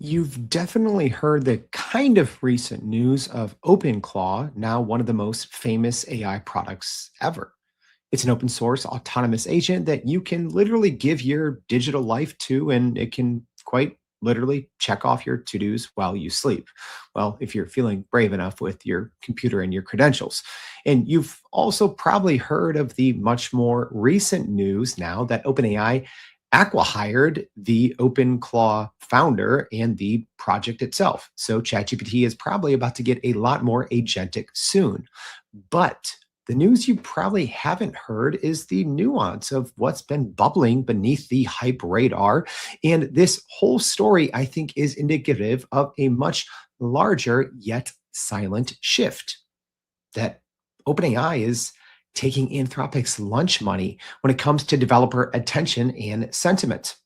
You've definitely heard the kind of recent news of OpenClaw, now one of the most famous AI products ever. It's an open source autonomous agent that you can literally give your digital life to, and it can quite literally check off your to dos while you sleep. Well, if you're feeling brave enough with your computer and your credentials. And you've also probably heard of the much more recent news now that OpenAI acquihired the OpenClaw founder and the project itself. So ChatGPT is probably about to get a lot more agentic soon. But the news you probably haven't heard is the nuance of what's been bubbling beneath the hype radar. And this whole story, I think, is indicative of a much larger yet silent shift that OpenAI is taking Anthropic's lunch money when it comes to developer attention and sentiment.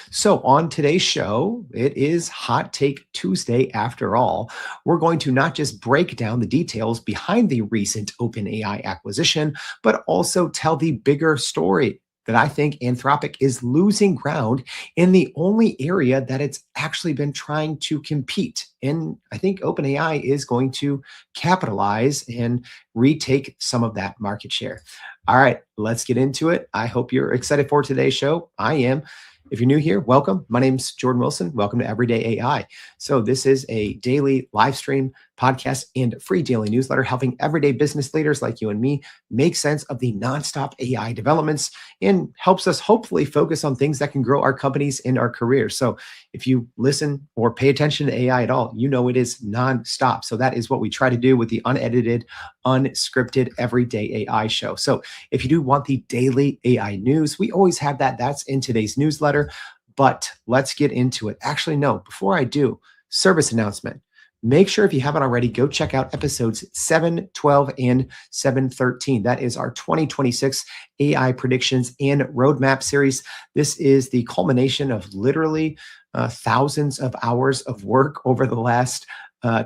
So, on today's show, it is Hot Take Tuesday after all. We're going to not just break down the details behind the recent OpenAI acquisition, but also tell the bigger story that I think Anthropic is losing ground in the only area that it's actually been trying to compete. And I think OpenAI is going to capitalize and retake some of that market share. All right, let's get into it. I hope you're excited for today's show. I am. If you're new here, welcome. My name's Jordan Wilson. Welcome to Everyday AI. So this is a daily live stream podcast and free daily newsletter helping everyday business leaders like you and me make sense of the nonstop AI developments and helps us hopefully focus on things that can grow our companies and our careers. So if you listen or pay attention to AI at all, you know it is nonstop. So that is what we try to do with the unedited, unscripted, everyday AI show. So if you do want the daily AI news, we always have that. That's in today's newsletter. But let's get into it. Actually, no, before I do, service announcement. Make sure if you haven't already, go check out episodes 7, 12, and 713. That is our 2026 AI predictions and roadmap series. This is the culmination of literally thousands of hours of work over the last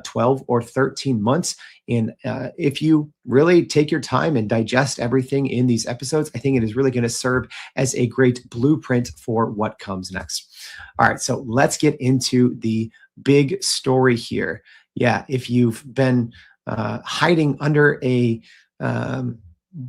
12 or 13 months. And if you really take your time and digest everything in these episodes, I think it is really going to serve as a great blueprint for what comes next. All right, so let's get into the big story here. Yeah, if you've been hiding under a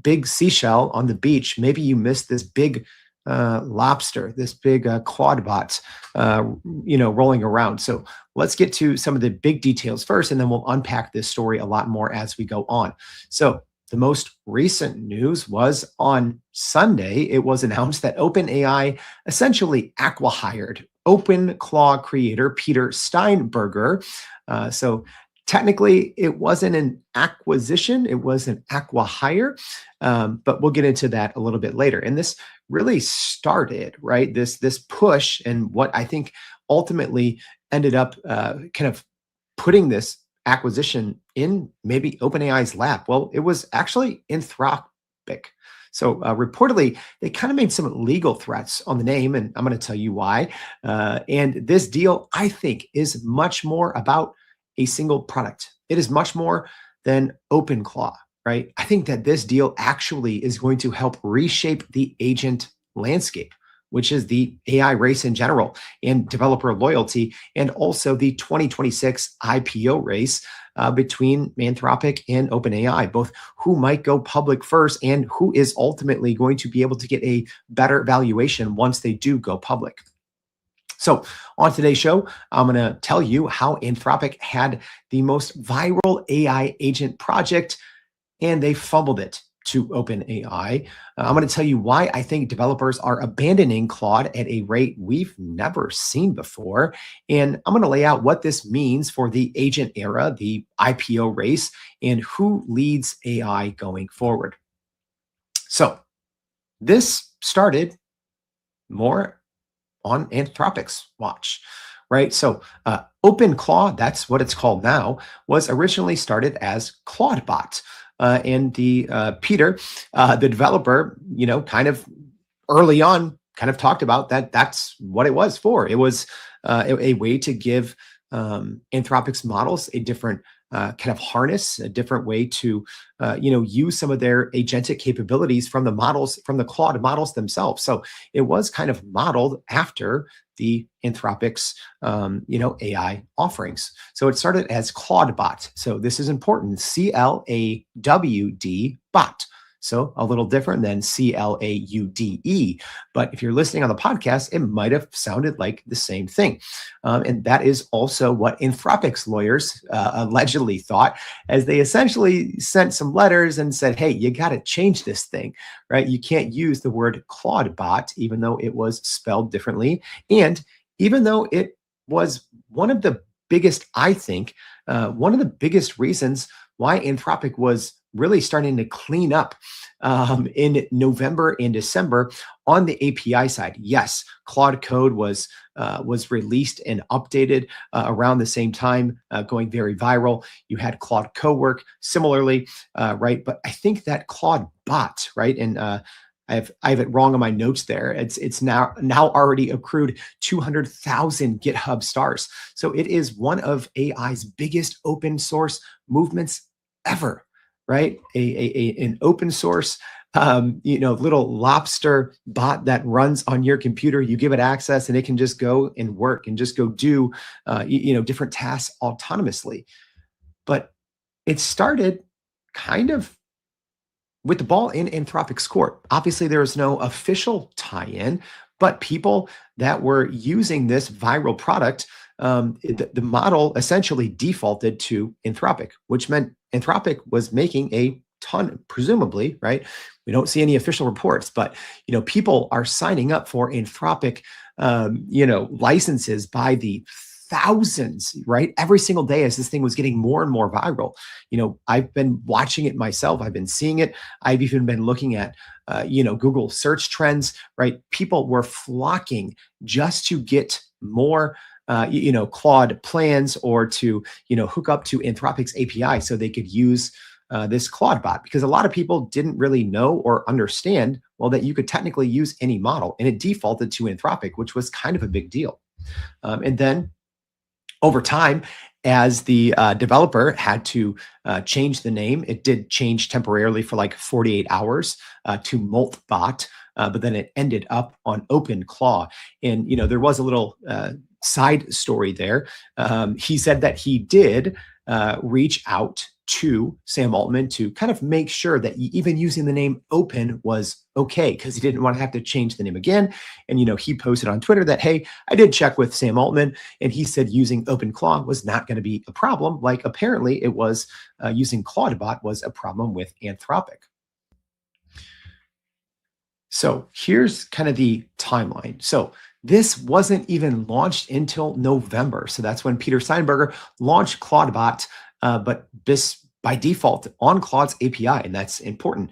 big seashell on the beach, maybe you missed this big lobster, this big Clawdbot, rolling around. So let's get to some of the big details first, and then we'll unpack this story a lot more as we go on. So the most recent news was on Sunday. It was announced that OpenAI essentially acquihired OpenClaw creator Peter Steinberger. So technically, it wasn't an acquisition, it was an acquihire, but we'll get into that a little bit later. And this really started, right, this push, and what I think ultimately ended up kind of putting this acquisition in maybe OpenAI's lap. Well, it was actually Anthropic. So reportedly, they kind of made some legal threats on the name, and I'm going to tell you why. And this deal, I think, is much more about a single product. It is much more than OpenClaw, right? I think that this deal actually is going to help reshape the agent landscape, which is the AI race in general, and developer loyalty, and also the 2026 IPO race between Anthropic and OpenAI, both who might go public first and who is ultimately going to be able to get a better valuation once they do go public. So on today's show, I'm going to tell you how Anthropic had the most viral AI agent project, and they fumbled it to OpenAI. I'm going to tell you why I think developers are abandoning Claude at a rate we've never seen before. And I'm going to lay out what this means for the agent era, the IPO race, and who leads AI going forward. So this started more on Anthropic's watch, right? So OpenClaw, that's what it's called now, was originally started as Clawdbot. And the Peter, the developer, kind of early on kind of talked about that that's what it was for. It was a way to give Anthropic's models a different kind of harness a different way to, use some of their agentic capabilities from the models, from the Claude models themselves. So it was kind of modeled after the Anthropic's, AI offerings. So it started as Clawdbot. So this is important: CLAWD bot. So a little different than CLAUDE. But if you're listening on the podcast, it might have sounded like the same thing. And that is also what Anthropic's lawyers allegedly thought, as they essentially sent some letters and said, hey, you got to change this thing, right? You can't use the word Clawdbot, even though it was spelled differently. And even though it was one of the biggest, I think, one of the biggest reasons why Anthropic was really starting to clean up in November and December on the API side. Yes, Claude Code was released and updated around the same time, going very viral. You had Claude Cowork similarly, right? But I think that Claude Bot, right, and I have it wrong on my notes there. It's now already accrued 200,000 GitHub stars. So it is one of AI's biggest open source movements ever, right? An open source, little lobster bot that runs on your computer. You give it access, and it can just go and work and just go do, different tasks autonomously. But it started kind of with the ball in Anthropic's court. Obviously, there was no official tie-in, but people that were using this viral product, the model essentially defaulted to Anthropic, which meant Anthropic was making a ton, presumably, right? We don't see any official reports, but people are signing up for Anthropic, licenses by the thousands, right? Every single day as this thing was getting more and more viral. I've been watching it myself. I've been seeing it. I've even been looking at, Google search trends, right? People were flocking just to get more, Claude plans, or to, hook up to Anthropic's API so they could use this Clawdbot, because a lot of people didn't really know or understand, well, that you could technically use any model, and it defaulted to Anthropic, which was kind of a big deal. And then over time, as the developer had to change the name, it did change temporarily for like 48 hours to Moltbot, but then it ended up on OpenClaw. And, there was a little side story there. He said that he did reach out to Sam Altman to kind of make sure that even using the name Open was okay, because he didn't want to have to change the name again. And, he posted on Twitter that, hey, I did check with Sam Altman, and he said using OpenClaw was not going to be a problem. Like, apparently it was, using Clawdbot was a problem with Anthropic. So here's kind of the timeline. So this wasn't even launched until November. So that's when Peter Steinberger launched Clawdbot, but this by default on Claude's API, and that's important.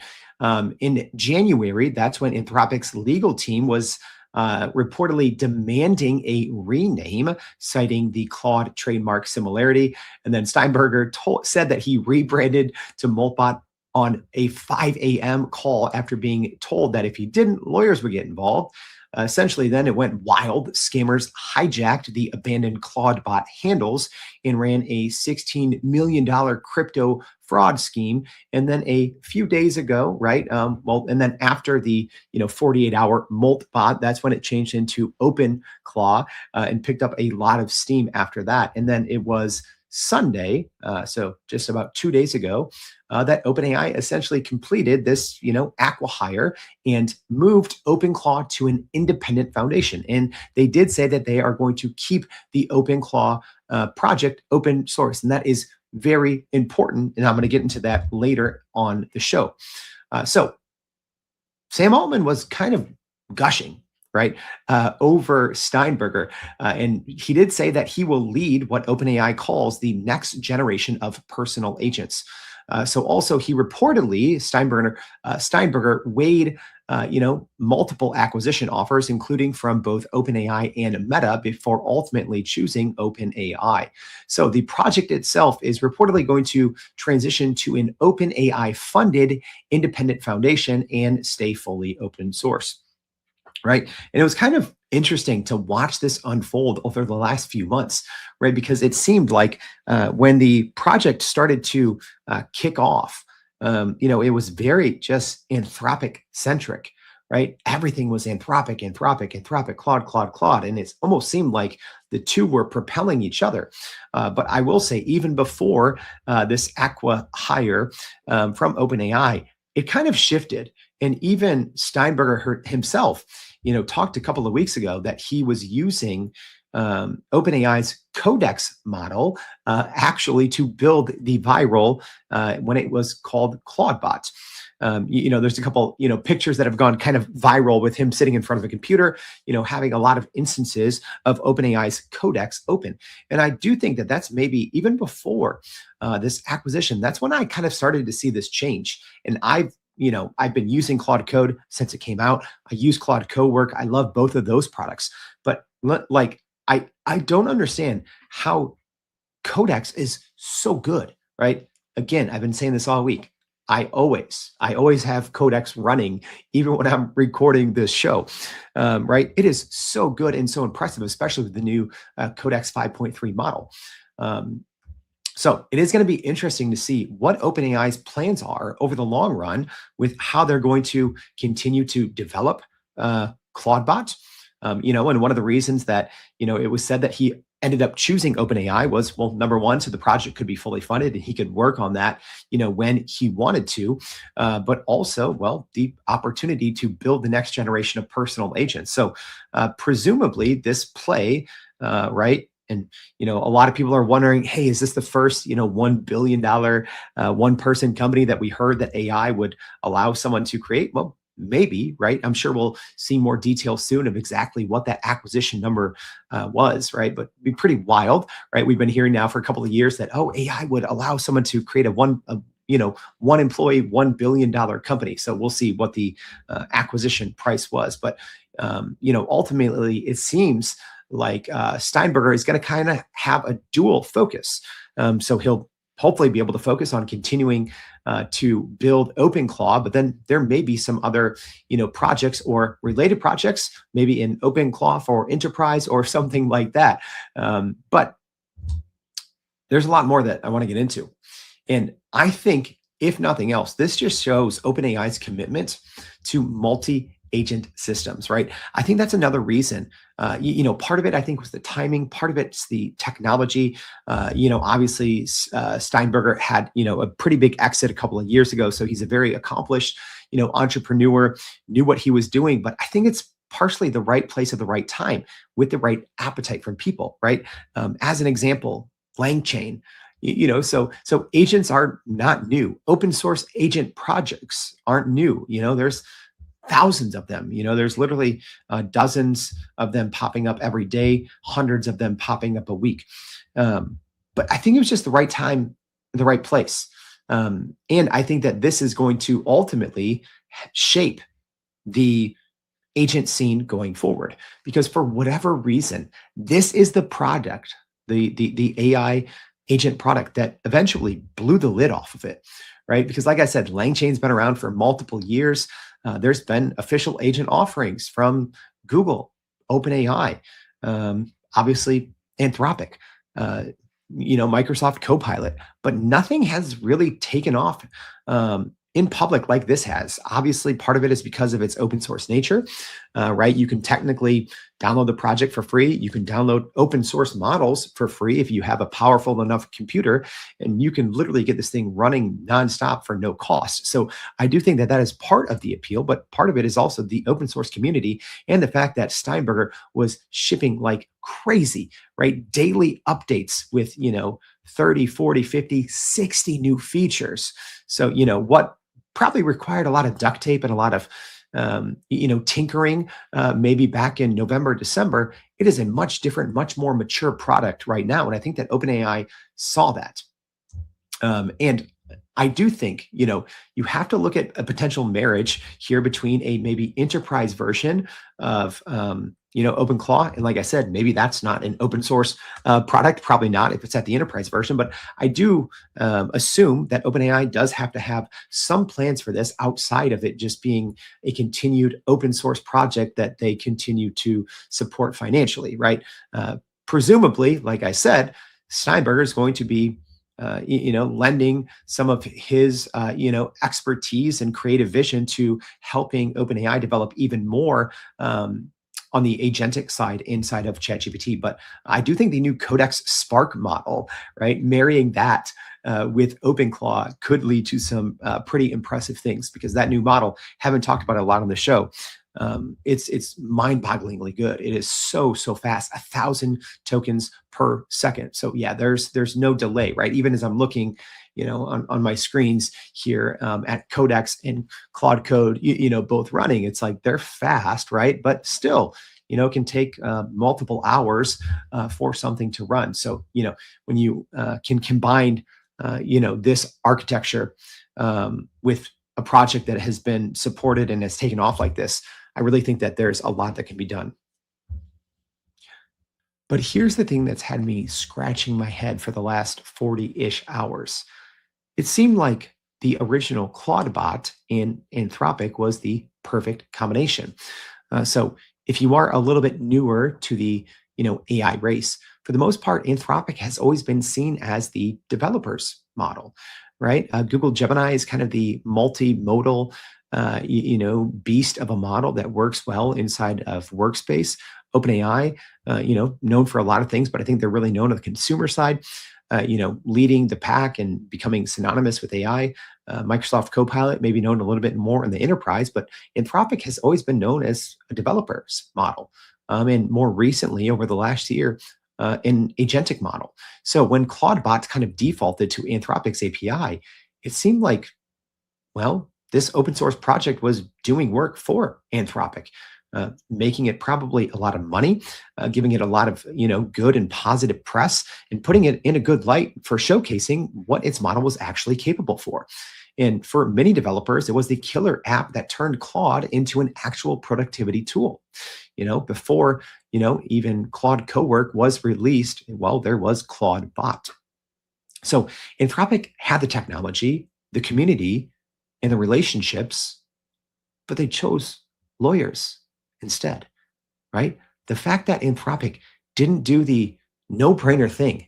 In January, that's when Anthropic's legal team was reportedly demanding a rename, citing the Claude trademark similarity. And then Steinberger said that he rebranded to Moltbot on a 5 a.m. call after being told that if he didn't, lawyers would get involved. Essentially, then it went wild. Scammers hijacked the abandoned Clawdbot handles and ran a $16 million crypto fraud scheme. And then a few days ago, right? And then after the 48-hour Moltbot, that's when it changed into OpenClaw and picked up a lot of steam after that. And then it was Sunday, so just about 2 days ago, that OpenAI essentially completed this, acquihire and moved OpenClaw to an independent foundation. And they did say that they are going to keep the OpenClaw project open source, and that is very important. And I'm going to get into that later on the show. So Sam Altman was kind of gushing, right, over Steinberger. And he did say that he will lead what OpenAI calls the next generation of personal agents. So also he reportedly, Steinberger weighed, multiple acquisition offers, including from both OpenAI and Meta, before ultimately choosing OpenAI. So the project itself is reportedly going to transition to an OpenAI funded independent foundation and stay fully open source. right? And it was kind of interesting to watch this unfold over the last few months, right? Because it seemed like when the project started to kick off, it was very just Anthropic centric, right? Everything was Anthropic, Anthropic, Anthropic, Claude, Claude, Claude. And it almost seemed like the two were propelling each other. But I will say, even before this Aqua hire from OpenAI, it kind of shifted. And even Steinberger himself, talked a couple of weeks ago that he was using OpenAI's Codex model actually to build the viral when it was called Clawdbot. There's a couple, pictures that have gone kind of viral with him sitting in front of a computer, having a lot of instances of OpenAI's Codex open. And I do think that that's maybe even before this acquisition, that's when I kind of started to see this change. And I've been using Claude Code since it came out. I use Claude Cowork. I love both of those products. But I don't understand how Codex is so good, right? Again, I've been saying this all week. I always have Codex running, even when I'm recording this show, right? It is so good and so impressive, especially with the new Codex 5.3 model. So it is going to be interesting to see what OpenAI's plans are over the long run with how they're going to continue to develop Clawdbot. And one of the reasons that, it was said that he ended up choosing OpenAI was, well, number one, so the project could be fully funded and he could work on that, when he wanted to, but also, well, the opportunity to build the next generation of personal agents. So presumably this play, right? And, a lot of people are wondering, hey, is this the first, $1 billion one person company that we heard that AI would allow someone to create? Well, maybe, right? I'm sure we'll see more details soon of exactly what that acquisition number was, right? But it'd be pretty wild, right? We've been hearing now for a couple of years that, AI would allow someone to create one employee, $1 billion company. So we'll see what the acquisition price was. But, ultimately it seems like Steinberger is going to kind of have a dual focus. So he'll hopefully be able to focus on continuing to build OpenClaw, but then there may be some other, projects or related projects, maybe in OpenClaw for enterprise or something like that. But there's a lot more that I want to get into. And I think, if nothing else, this just shows OpenAI's commitment to multi-agent systems, right? I think that's another reason. Part of it, I think, was the timing. Part of it's the technology. Obviously, Steinberger had, a pretty big exit a couple of years ago. So he's a very accomplished, entrepreneur, knew what he was doing. But I think it's partially the right place at the right time with the right appetite from people, right? As an example, LangChain. So agents are not new. Open source agent projects aren't new. There's thousands of them. There's literally dozens of them popping up every day, hundreds of them popping up a week. But I think it was just the right time, the right place. And I think that this is going to ultimately shape the agent scene going forward, because for whatever reason, this is the product, the AI agent product that eventually blew the lid off of it, right? Because like I said, LangChain's been around for multiple years. There's been official agent offerings from Google, OpenAI, obviously Anthropic, Microsoft Copilot, but nothing has really taken off in public like this has. Obviously, part of it is because of its open source nature, right? You can technically download the project for free. You can download open source models for free if you have a powerful enough computer, and you can literally get this thing running nonstop for no cost. So I do think that that is part of the appeal, but part of it is also the open source community and the fact that Steinberger was shipping like crazy, right? Daily updates with, 30, 40, 50, 60 new features. So, what probably required a lot of duct tape and a lot of, tinkering, maybe back in November, December, it is a much different, much more mature product right now. And I think that OpenAI saw that. And I do think, you have to look at a potential marriage here between a maybe enterprise version of OpenClaw. And like I said, maybe that's not an open source product, probably not if it's at the enterprise version, but I do assume that OpenAI does have to have some plans for this outside of it just being a continued open source project that they continue to support financially, right? Presumably, like I said, Steinberger is going to be lending some of his, expertise and creative vision to helping OpenAI develop even more on the agentic side inside of ChatGPT. But I do think the new Codex Spark model, right, marrying that with OpenClaw could lead to some pretty impressive things, because that new model, haven't talked about it a lot on the show. It's mind-bogglingly good. It is so fast, 1,000 tokens per second. So yeah, there's no delay, right? Even as I'm looking, on my screens here at Codex and Claude Code, both running, it's like they're fast, right? But still, it can take multiple hours for something to run. So, when you can combine, this architecture with a project that has been supported and has taken off like this, I really think that there's a lot that can be done. But here's the thing that's had me scratching my head for the last 40-ish hours. It seemed like the original Clawdbot in Anthropic was the perfect combination. So if you are a little bit newer to the AI race, for the most part, Anthropic has always been seen as the developer's model, right? Google Gemini is kind of the multimodal beast of a model that works well inside of workspace. OpenAI, known for a lot of things, but I think they're really known on the consumer side, leading the pack and becoming synonymous with AI. Microsoft Copilot may be known a little bit more in the enterprise, but Anthropic has always been known as a developer's model. And more recently, over the last year, an agentic model. So when Clawdbot kind of defaulted to Anthropic's API, it seemed like, well, this open source project was doing work for Anthropic, making it probably a lot of money, giving it a lot of good and positive press, and putting it in a good light for showcasing what its model was actually capable for. And for many developers, it was the killer app that turned Claude into an actual productivity tool. Before even Claude Cowork was released, well, there was Clawdbot. So Anthropic had the technology, the community, and the relationships, but they chose lawyers instead, right? The fact that Anthropic didn't do the no-brainer thing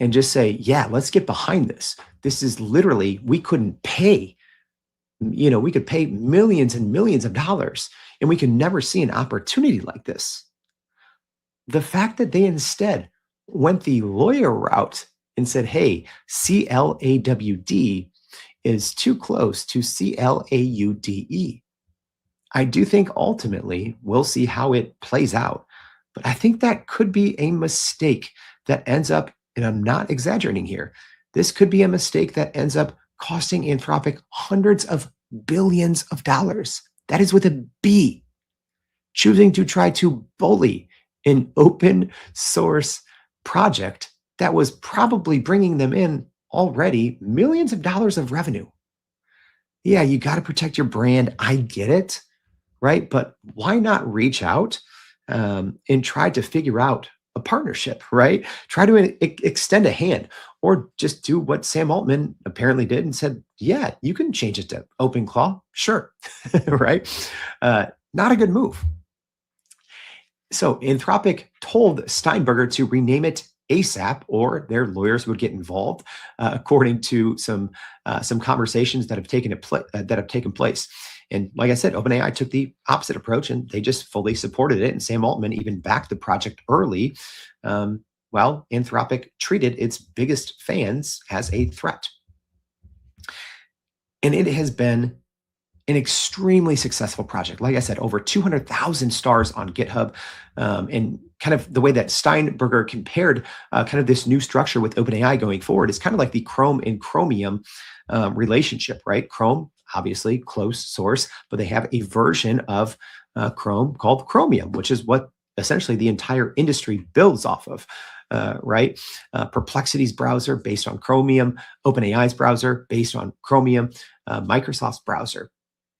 and just say, yeah, let's get behind this. This is literally, we couldn't pay, we could pay millions and millions of dollars, and we could never see an opportunity like this. The fact that they instead went the lawyer route and said, hey, CLAWD is too close to CLAUDE. I do think ultimately we'll see how it plays out, but I think that could be a mistake that ends up, and I'm not exaggerating here, this could be a mistake that ends up costing Anthropic hundreds of billions of dollars. That is with a B. Choosing to try to bully an open source project that was probably bringing them in already millions of dollars of revenue. Yeah, you got to protect your brand. I get it, right? But why not reach out and try to figure out a partnership, right? Try to extend a hand, or just do what Sam Altman apparently did and said, yeah, you can change it to OpenClaw. Sure, right? Not a good move. So Anthropic told Steinberger to rename it ASAP, or their lawyers would get involved, according to some conversations that have taken place. And like I said, OpenAI took the opposite approach, and they just fully supported it. And Sam Altman even backed the project early, while Anthropic treated its biggest fans as a threat. And it has been an extremely successful project. Like I said, over 200,000 stars on GitHub, and kind of the way that Steinberger compared kind of this new structure with OpenAI going forward is kind of like the Chrome and Chromium relationship, right? Chrome, obviously closed source, but they have a version of Chrome called Chromium, which is what essentially the entire industry builds off of. Right? Perplexity's browser based on Chromium, OpenAI's browser based on Chromium, Microsoft's browser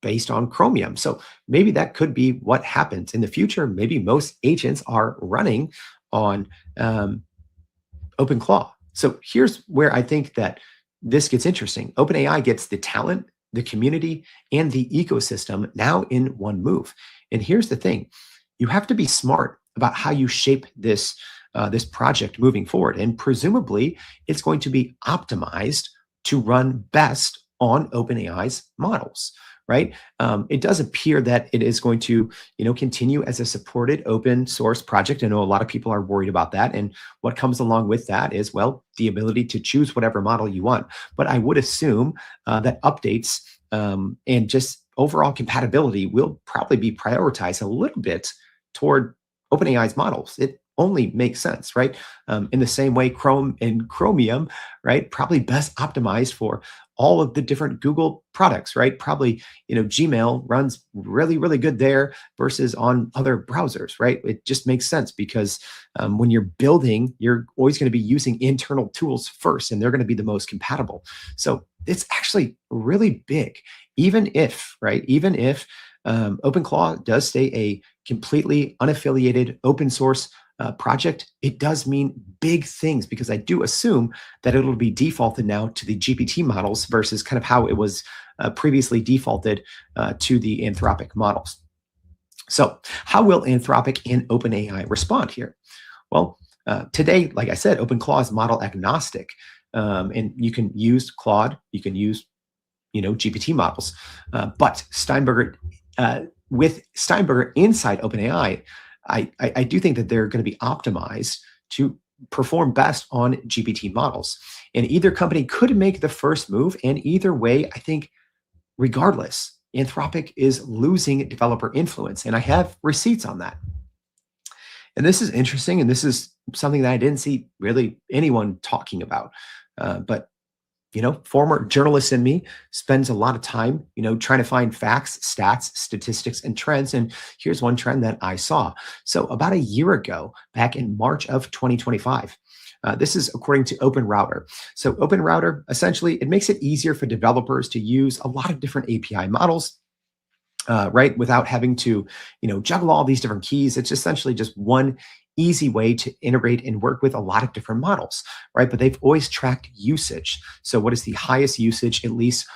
based on Chromium. So maybe that could be what happens in the future. Maybe most agents are running on OpenClaw. So here's where I think that this gets interesting. OpenAI gets the talent, the community, and the ecosystem now in one move. And here's the thing: you have to be smart about how you shape this project moving forward. And presumably, it's going to be optimized to run best on OpenAI's models, right? It does appear that it is going to, continue as a supported open source project. I know a lot of people are worried about that. And what comes along with that is, well, the ability to choose whatever model you want. But I would assume that updates and just overall compatibility will probably be prioritized a little bit toward OpenAI's models. It only makes sense, right? In the same way, Chrome and Chromium, right, probably best optimized for all of the different Google products, right? Probably, Gmail runs really, really good there versus on other browsers, right? It just makes sense because when you're building, you're always going to be using internal tools first, and they're going to be the most compatible. So it's actually really big, even if OpenClaw does stay a completely unaffiliated open source project. It does mean big things because I do assume that it'll be defaulted now to the GPT models versus kind of how it was previously defaulted to the Anthropic models. So how will Anthropic and OpenAI respond here? Well, today, like I said, OpenClaw is model agnostic, and you can use Claude, you can use GPT models, but with Steinberger inside OpenAI, I do think that they're going to be optimized to perform best on GPT models. And either company could make the first move. And either way, I think, regardless, Anthropic is losing developer influence. And I have receipts on that. And this is interesting. And this is something that I didn't see really anyone talking about. But former journalist in me spends a lot of time, trying to find facts, stats, statistics, and trends. And here's one trend that I saw. So about a year ago, back in March of 2025, this is according to OpenRouter. So OpenRouter, essentially, it makes it easier for developers to use a lot of different API models, right? Without having to, juggle all these different keys. It's essentially just one easy way to integrate and work with a lot of different models, right? But they've always tracked usage. So what is the highest usage, at least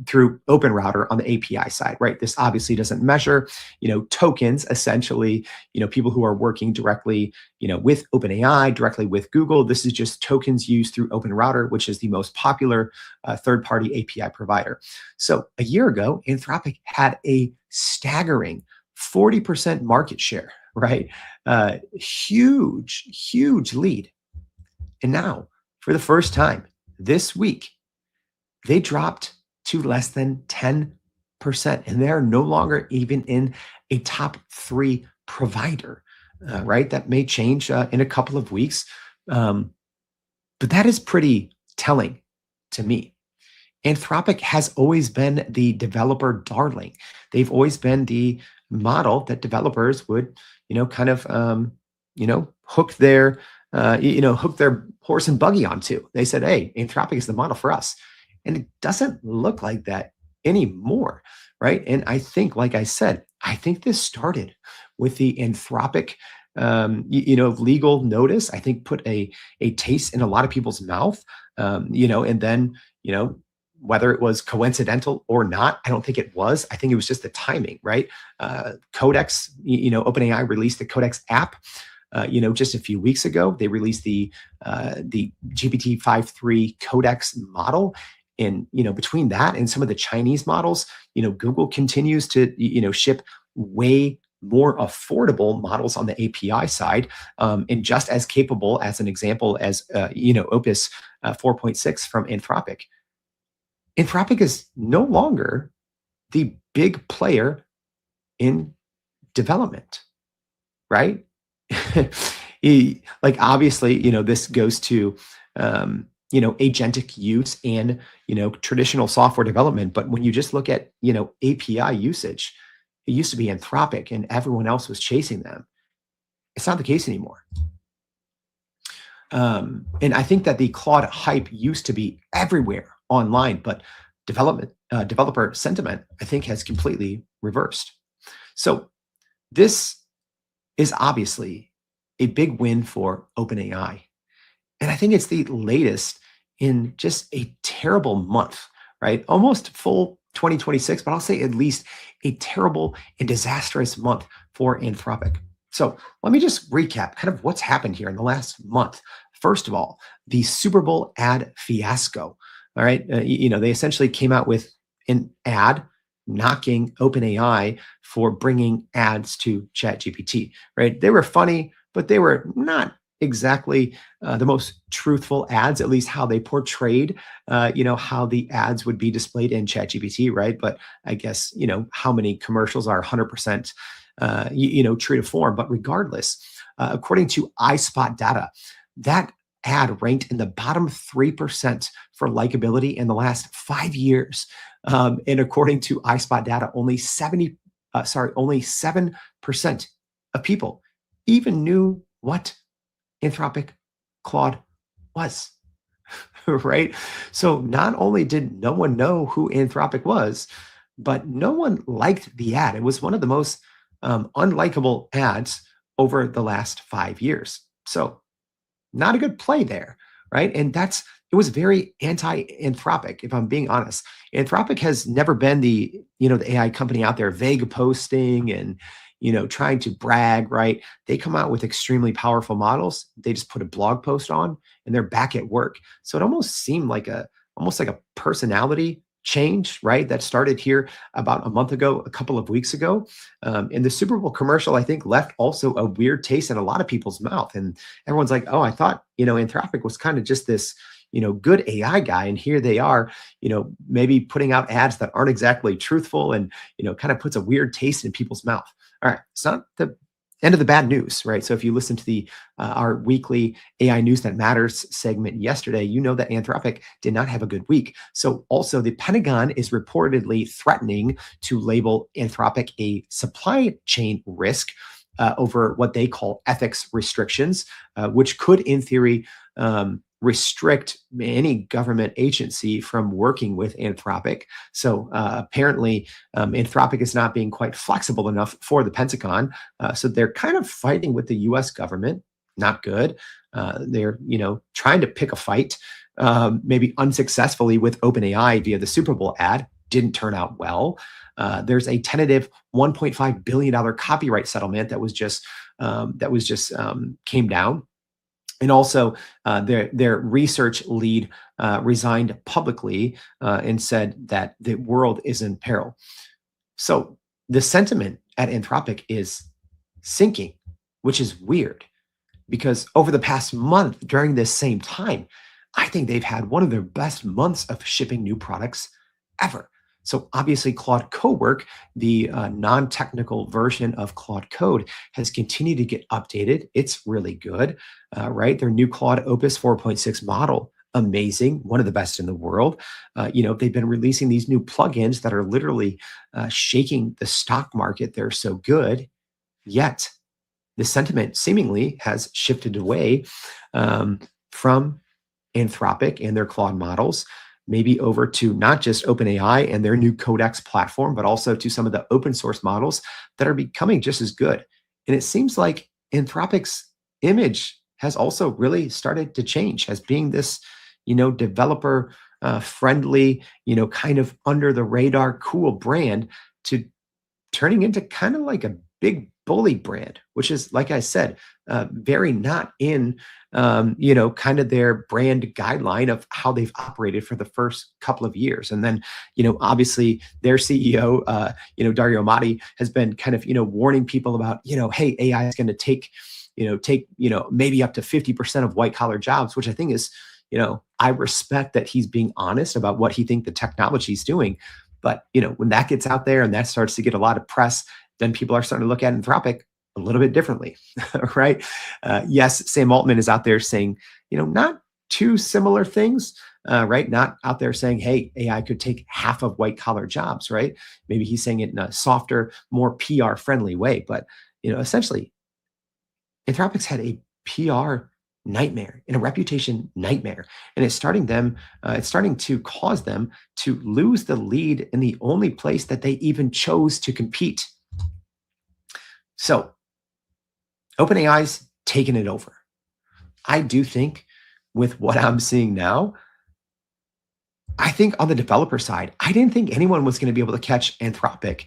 through OpenRouter on the API side, right? This obviously doesn't measure, tokens, essentially, people who are working directly, with OpenAI, directly with Google. This is just tokens used through OpenRouter, which is the most popular third-party API provider. So a year ago, Anthropic had a staggering 40% market share, right? Huge, huge lead. And now, for the first time this week, they dropped to less than 10%. And they're no longer even in a top 3 provider, right? That may change in a couple of weeks. But that is pretty telling to me. Anthropic has always been the developer darling. They've always been the model that developers would, hook their horse and buggy onto. They said, hey, Anthropic is the model for us. And it doesn't look like that anymore, right? And I think, like I said, I think this started with the Anthropic, legal notice. I think put a taste in a lot of people's mouth, and then, whether it was coincidental or not, I don't think it was. I think it was just the timing, right? Codex, OpenAI released the Codex app, just a few weeks ago. They released the GPT 5.3 Codex model. And, between that and some of the Chinese models, Google continues to, ship way more affordable models on the API side, and just as capable, as an example, as, Opus 4.6 from Anthropic. Anthropic is no longer the big player in development, right? Obviously, this goes to, agentic use and, traditional software development. But when you just look at, API usage, it used to be Anthropic and everyone else was chasing them. It's not the case anymore. And I think that the Claude hype used to be everywhere online, but development developer sentiment, I think, has completely reversed. So this is obviously a big win for OpenAI. And I think it's the latest in just a terrible month, right? Almost full 2026, but I'll say at least a terrible and disastrous month for Anthropic. So let me just recap kind of what's happened here in the last month. First of all, the Super Bowl ad fiasco. All right. They essentially came out with an ad knocking OpenAI for bringing ads to ChatGPT, right? They were funny, but they were not exactly the most truthful ads, at least how they portrayed, how the ads would be displayed in ChatGPT, right? But I guess, how many commercials are 100%, true to form. But regardless, according to iSpot data, that ad ranked in the bottom 3% for likability in the last 5 years. And according to iSpot data, only 7% of people even knew what Anthropic Claude was, right? So not only did no one know who Anthropic was, but no one liked the ad. It was one of the most unlikable ads over the last 5 years. So not a good play there, right? And it was very anti-Anthropic, if I'm being honest. Anthropic has never been the AI company out there vague posting and, trying to brag, right? They come out with extremely powerful models. They just put a blog post on and they're back at work. So it almost seemed like almost like a personality change, right? That started here about a month ago, a couple of weeks ago. And the Super Bowl commercial, I think, left also a weird taste in a lot of people's mouth. And everyone's like, oh, I thought, Anthropic was kind of just this, good AI guy. And here they are, maybe putting out ads that aren't exactly truthful and, kind of puts a weird taste in people's mouth. All right. It's not the end of the bad news, right? So if you listen to the our weekly AI News That Matters segment yesterday, you know that Anthropic did not have a good week. So also the Pentagon is reportedly threatening to label Anthropic a supply chain risk over what they call ethics restrictions, which could, in theory, restrict any government agency from working with Anthropic. So apparently, Anthropic is not being quite flexible enough for the Pentagon. So they're kind of fighting with the U.S. government. Not good. They're trying to pick a fight, maybe unsuccessfully with OpenAI via the Super Bowl ad. Didn't turn out well. There's a tentative $1.5 billion copyright settlement that was just came down. And also, their research lead resigned publicly and said that the world is in peril. So the sentiment at Anthropic is sinking, which is weird because over the past month during this same time, I think they've had one of their best months of shipping new products ever. So obviously, Claude Cowork, the non-technical version of Claude Code, has continued to get updated. It's really good, right? Their new Claude Opus 4.6 model, amazing, one of the best in the world. They've been releasing these new plugins that are literally shaking the stock market. They're so good, yet the sentiment seemingly has shifted away from Anthropic and their Claude models, maybe over to not just OpenAI and their new Codex platform, but also to some of the open source models that are becoming just as good. And it seems like Anthropic's image has also really started to change as being this, developer friendly, kind of under the radar, cool brand to turning into kind of like a big bully brand, which is, like I said, very not in, kind of their brand guideline of how they've operated for the first couple of years. And then, obviously their CEO, Dario Amati has been kind of, warning people about, hey, AI is going to take maybe up to 50% of white collar jobs, which I think is, I respect that he's being honest about what he thinks the technology is doing. But, when that gets out there and that starts to get a lot of press, then people are starting to look at Anthropic a little bit differently, right? Yes, Sam Altman is out there saying, not two similar things, right? Not out there saying, hey, AI could take half of white collar jobs, right? Maybe he's saying it in a softer, more PR friendly way. But, essentially, Anthropic's had a PR nightmare and a reputation nightmare. And it's starting to cause them to lose the lead in the only place that they even chose to compete. So OpenAI's taken it over. I do think with what I'm seeing now, I think on the developer side, I didn't think anyone was going to be able to catch Anthropic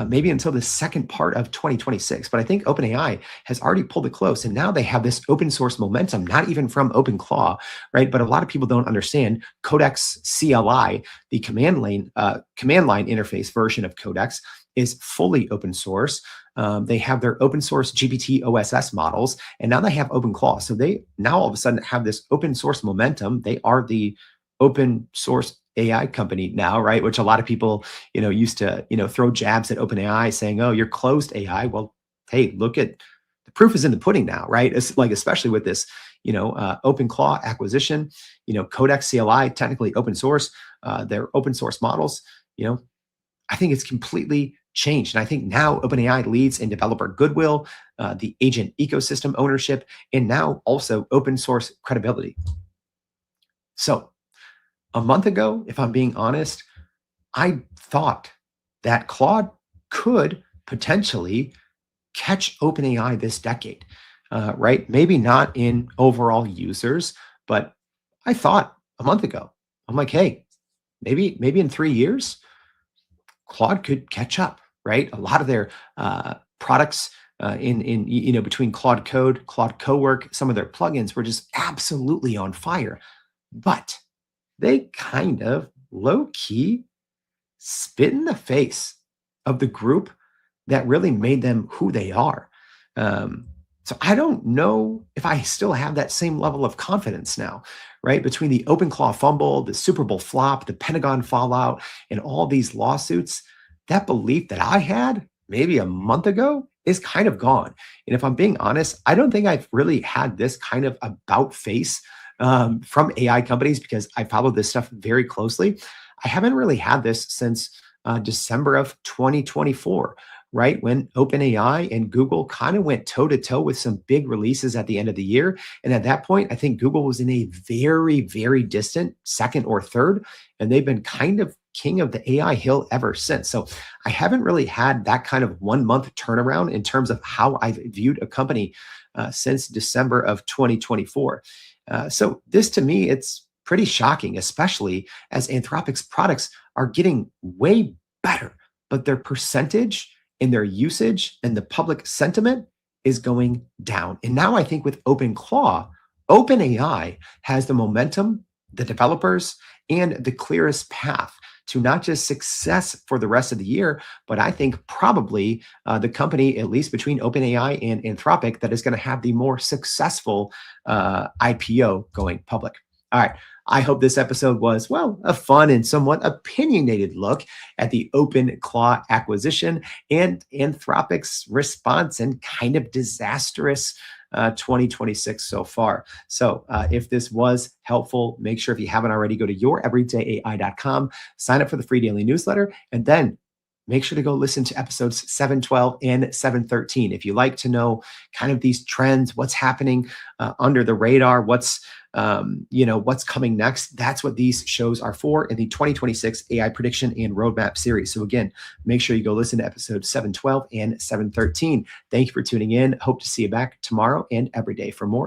maybe until the second part of 2026. But I think OpenAI has already pulled it close. And now they have this open source momentum, not even from OpenClaw, right? But a lot of people don't understand Codex CLI, the command line interface version of Codex, is fully open source. They have their open source GPT OSS models, and now they have OpenClaw. So they now all of a sudden have this open source momentum. They are the open source AI company now, right? Which a lot of people, used to, throw jabs at OpenAI saying, "Oh, you're closed AI." Well, hey, look at the proof is in the pudding now, right? It's like, especially with this, OpenClaw acquisition, Codex CLI, technically open source, their open source models, I think it's completely changed. And I think now OpenAI leads in developer goodwill, the agent ecosystem ownership, and now also open source credibility. So a month ago, if I'm being honest, I thought that Claude could potentially catch OpenAI this decade, right? Maybe not in overall users, but I thought a month ago, I'm like, hey, maybe in 3 years, Claude could catch up, right? A lot of their products between Claude Code, Claude Cowork, some of their plugins were just absolutely on fire. But they kind of low-key spit in the face of the group that really made them who they are. So I don't know if I still have that same level of confidence now, right? Between the OpenClaw fumble, the Super Bowl flop, the Pentagon fallout, and all these lawsuits, that belief that I had maybe a month ago is kind of gone. And if I'm being honest, I don't think I've really had this kind of about face from AI companies, because I follow this stuff very closely. I haven't really had this since December of 2024, right? When OpenAI and Google kind of went toe to toe with some big releases at the end of the year. And at that point, I think Google was in a very, very distant second or third, and they've been kind of king of the AI hill ever since. So I haven't really had that kind of 1 month turnaround in terms of how I've viewed a company since December of 2024. So this, to me, it's pretty shocking, especially as Anthropic's products are getting way better, but their percentage and their usage and the public sentiment is going down. And now I think with OpenClaw, OpenAI has the momentum, the developers, and the clearest path to not just success for the rest of the year, but I think probably the company, at least between OpenAI and Anthropic, that is going to have the more successful IPO going public. All right. I hope this episode was, well, a fun and somewhat opinionated look at the OpenClaw acquisition and Anthropic's response and kind of disastrous 2026 so far. So if this was helpful, make sure, if you haven't already, go to youreverydayai.com, sign up for the free daily newsletter, and then make sure to go listen to episodes 712 and 713. If you like to know kind of these trends, what's happening under the radar, what's coming next, that's what these shows are for in the 2026 AI Prediction and Roadmap series. So again, make sure you go listen to episodes 712 and 713. Thank you for tuning in. Hope to see you back tomorrow and every day for more.